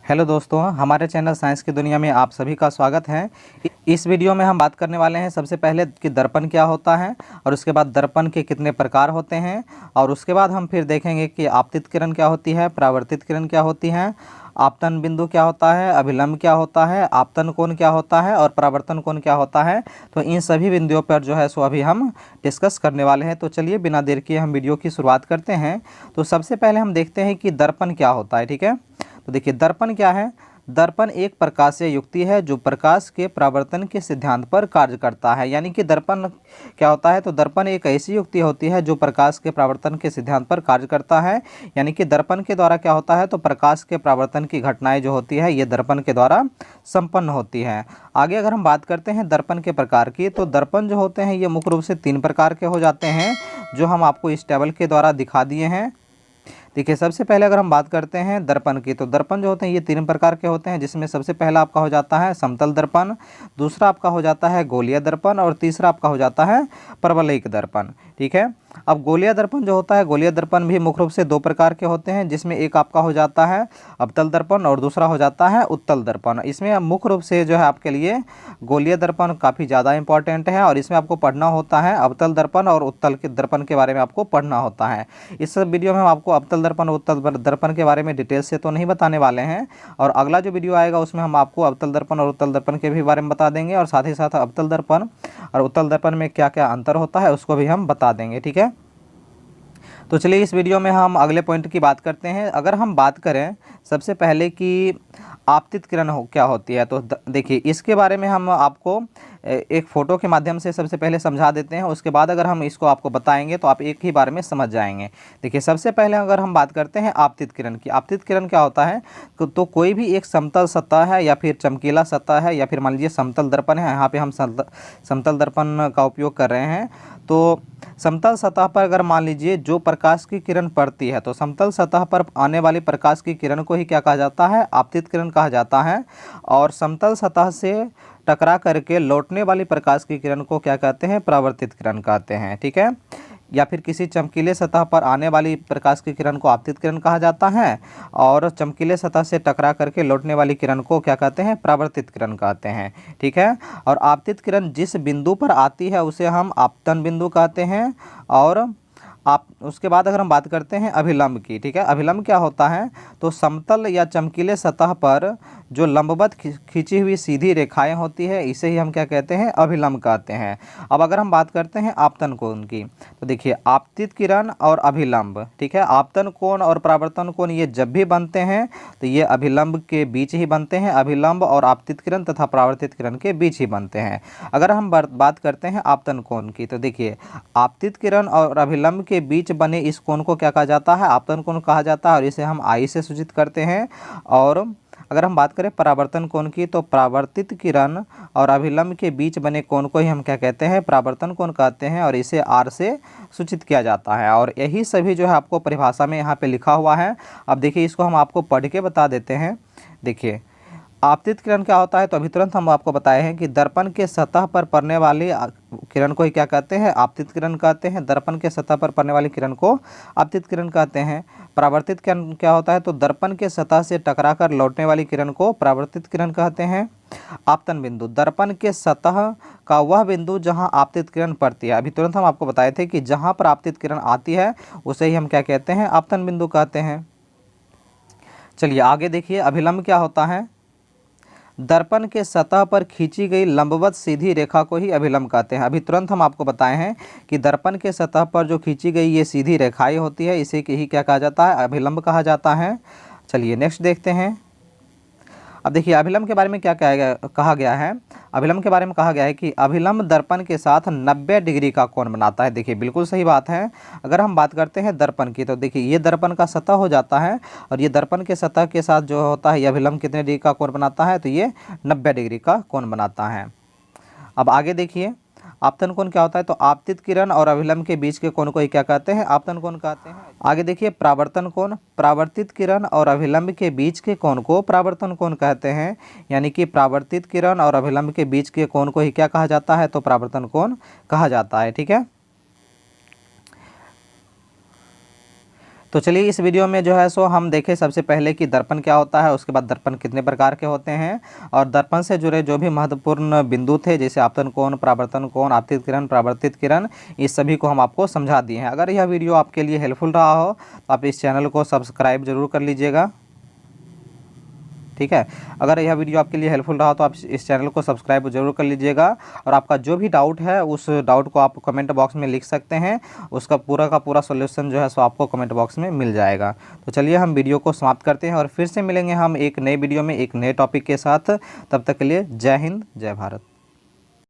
Hello दोस्तों, हमारे channel science की दुनिया में आप सभी का स्वागत है। इस वीडियो में हम बात करने वाले हैं सबसे पहले कि दर्पण क्या होता है और उसके बाद दर्पण के कितने प्रकार होते हैं और उसके बाद हम फिर देखेंगे कि आपतित किरण क्या होती है, परावर्तित किरण क्या होती है, आपतन बिंदु क्या होता है, अभिलंब क्या होता है, आपतन कोण क्या होता है और परावर्तन कोण क्या होता है। तो इन सभी बिंदुओं पर जो है सो अभी हम डिस्कस करने वाले हैं। तो चलिए बिना देर किए हम वीडियो की शुरुआत करते हैं। तो सबसे पहले हम देखते हैं कि दर्पण क्या होता है। ठीक है, तो देखिए दर्पण क्या है। दर्पण एक प्रकाशीय युक्ति है जो प्रकाश के परावर्तन के सिद्धांत पर कार्य करता है। यानी कि दर्पण क्या होता है, तो दर्पण एक ऐसी युक्ति होती है जो प्रकाश के परावर्तन के सिद्धांत पर कार्य करता है। यानी कि दर्पण के द्वारा क्या होता है, तो प्रकाश के परावर्तन की घटनाएं जो होती है ये दर्पण के द्वारा संपन्न होती है। आगे अगर हम बात करते हैं दर्पण के प्रकार की, तो दर्पण जो होते हैं ये मुख्य रूप से 3 प्रकार के हो जाते हैं जो हम आपको इस टेबल के द्वारा दिखा दिए हैं। देखिए सबसे पहले अगर हम बात करते हैं दर्पण की, तो दर्पण जो होते हैं ये 3 प्रकार के होते हैं, जिसमें सबसे पहला आपका हो जाता है समतल दर्पण, दूसरा आपका हो जाता है गोलीय दर्पण और तीसरा आपका हो जाता है परवलयिक दर्पण। ठीक है, अब गोलीय दर्पण जो होता है, गोलीय दर्पण भी मुख्य रूप से 2 प्रकार के होते हैं, जिसमें एक आपका हो जाता है अवतल दर्पण और दूसरा हो जाता है उत्तल दर्पण। इसमें मुख्य रूप से जो है आपके लिए गोलीय दर्पण काफ़ी ज़्यादा इंपॉर्टेंट है और इसमें आपको पढ़ना होता है अवतल दर्पण और उत्तल के दर्पण के बारे में आपको पढ़ना होता है। इस वीडियो में हम आपको अवतल दर्पण और उत्तल दर्पण के बारे में डिटेल से तो नहीं बताने वाले हैं, और अगला जो वीडियो आएगा उसमें हम आपको अवतल दर्पण और उत्तल दर्पण के भी बारे में बता देंगे और साथ ही साथ अवतल दर्पण और उत्तल दर्पण में क्या क्या अंतर होता है उसको भी हम बता देंगे। ठीक है, तो चलिए इस वीडियो में हम अगले पॉइंट की बात करते हैं। अगर हम बात करें सबसे पहले कि आपतित किरण क्या होती है, तो देखिए इसके बारे में हम आपको एक फ़ोटो के माध्यम से सबसे पहले समझा देते हैं, उसके बाद अगर हम इसको आपको बताएंगे तो आप एक ही बार में समझ जाएंगे। देखिए सबसे पहले अगर हम बात करते हैं आपतित किरण की, आपतित किरण क्या होता है, तो कोई भी एक समतल सतह है या फिर चमकीला सतह है या फिर मान लीजिए समतल दर्पण है, यहाँ पे हम समतल दर्पण का उपयोग कर रहे हैं। तो समतल सतह पर अगर मान लीजिए जो प्रकाश की किरण पड़ती है, तो समतल सतह पर आने वाली प्रकाश की किरण को ही क्या कहा जाता है, आपतित किरण कहा जाता है। और समतल सतह से टकरा करके लौटने वाली प्रकाश की किरण को क्या कहते हैं, परावर्तित किरण कहते हैं। ठीक है, या फिर किसी चमकीले सतह पर आने वाली प्रकाश की किरण को आपतित किरण कहा जाता है और चमकीले सतह से टकरा करके लौटने वाली किरण को क्या कहते हैं, परावर्तित किरण कहते हैं। ठीक है, और आपतित किरण जिस बिंदु पर आती है उसे हम आपतन बिंदु कहते हैं। और आप उसके बाद अगर हम बात करते हैं अभिलंब की, ठीक है, अभिलंब क्या होता है, तो समतल या चमकीले सतह पर जो लंबवत खींची हुई सीधी रेखाएं होती है इसे ही हम क्या कहते हैं, अभिलंब कहते हैं। अब अगर हम बात करते हैं आपतन कोण की, तो देखिए आपतित किरण और अभिलंब, ठीक है, आपतन कोण और परावर्तन कोण ये जब भी बनते हैं तो ये अभिलंब के बीच ही बनते हैं, अभिलंब और आपतित किरण तथा परावर्तित किरण के बीच ही बनते हैं। अगर हम बात करते हैं आपतन कोण की, तो देखिए आपतित किरण और अभिलंब के बीच बने इस कोण को क्या कहा जाता है, आपतन कोण कहा जाता है और इसे हम आई से सूचित करते हैं। और अगर हम बात करें परावर्तन कोण की, तो परावर्तित किरण और अभिलंब के बीच बने कोण को ही हम क्या कहते हैं, परावर्तन कोण कहते हैं और इसे आर से सूचित किया जाता है। और यही सभी जो है आपको परिभाषा में यहाँ पे लिखा हुआ है। अब देखिए इसको हम आपको पढ़ के बता देते हैं। देखिए आपतित किरण क्या होता है, तो अभी तुरंत हम आपको बताए हैं कि दर्पण के सतह पर पड़ने वाली किरण को ही क्या कहते हैं, आपतित किरण कहते हैं। दर्पण के सतह पर पड़ने वाली किरण को आपतित किरण कहते हैं। परावर्तित किरण क्या होता है, तो दर्पण के सतह से टकराकर लौटने वाली किरण को परावर्तित किरण कहते हैं। आपतन बिंदु, दर्पण के सतह का वह बिंदु जहां आपतित किरण पड़ती है। अभी तुरंत हम आपको बताए थे कि जहां पर आपतित किरण आती है उसे ही हम क्या कहते हैं, आपतन बिंदु कहते हैं। चलिए आगे देखिए अभिलंब क्या होता है, दर्पण के सतह पर खींची गई लंबवत सीधी रेखा को ही अभिलंब कहते हैं। अभी तुरंत हम आपको बताए हैं कि दर्पण के सतह पर जो खींची गई ये सीधी रेखाएं होती है इसे ही क्या कहा जाता है, अभिलंब कहा जाता है। चलिए नेक्स्ट देखते हैं। अब देखिए अभिलंब के बारे में क्या कहा गया है, अभिलंब के बारे में कहा गया है कि अभिलंब दर्पण के साथ 90 डिग्री का कोण बनाता है। देखिए बिल्कुल सही बात है। अगर हम बात करते हैं दर्पण की, तो देखिए ये दर्पण का सतह हो जाता है और ये दर्पण के सतह के साथ जो होता है ये अभिलंब कितने डिग्री का कोण बनाता है, तो ये 90 डिग्री का कोण बनाता है। अब आगे देखिए आपतन कोण क्या होता है, तो आपतित किरण और अभिलंब के बीच के कोण को ही क्या कहते हैं, आपतन कोण कहते हैं। आगे देखिए परावर्तन कोण, परावर्तित किरण और अभिलंब के बीच के कोण को परावर्तन कोण कहते हैं। यानी कि परावर्तित किरण और अभिलंब के बीच के कोण को ही क्या कहा जाता है, तो परावर्तन कोण कहा जाता है। ठीक है, तो चलिए इस वीडियो में जो है सो हम देखें सबसे पहले कि दर्पण क्या होता है, उसके बाद दर्पण कितने प्रकार के होते हैं और दर्पण से जुड़े जो भी महत्वपूर्ण बिंदु थे जैसे आपतन कोण, परावर्तन कोण, आपतित किरण, परावर्तित किरण, इस सभी को हम आपको समझा दिए हैं। अगर यह वीडियो आपके लिए हेल्पफुल रहा हो तो आप इस चैनल को सब्सक्राइब जरूर कर लीजिएगा, ठीक है। अगर यह वीडियो आपके लिए हेल्पफुल रहा तो आप इस चैनल को सब्सक्राइब जरूर कर लीजिएगा और आपका जो भी डाउट है उस डाउट को आप कमेंट बॉक्स में लिख सकते हैं, उसका पूरा का पूरा सॉल्यूशन जो है सो आपको कमेंट बॉक्स में मिल जाएगा। तो चलिए हम वीडियो को समाप्त करते हैं और फिर से मिलेंगे हम एक नए वीडियो में एक नए टॉपिक के साथ। तब तक के लिए जय हिंद, जय भारत।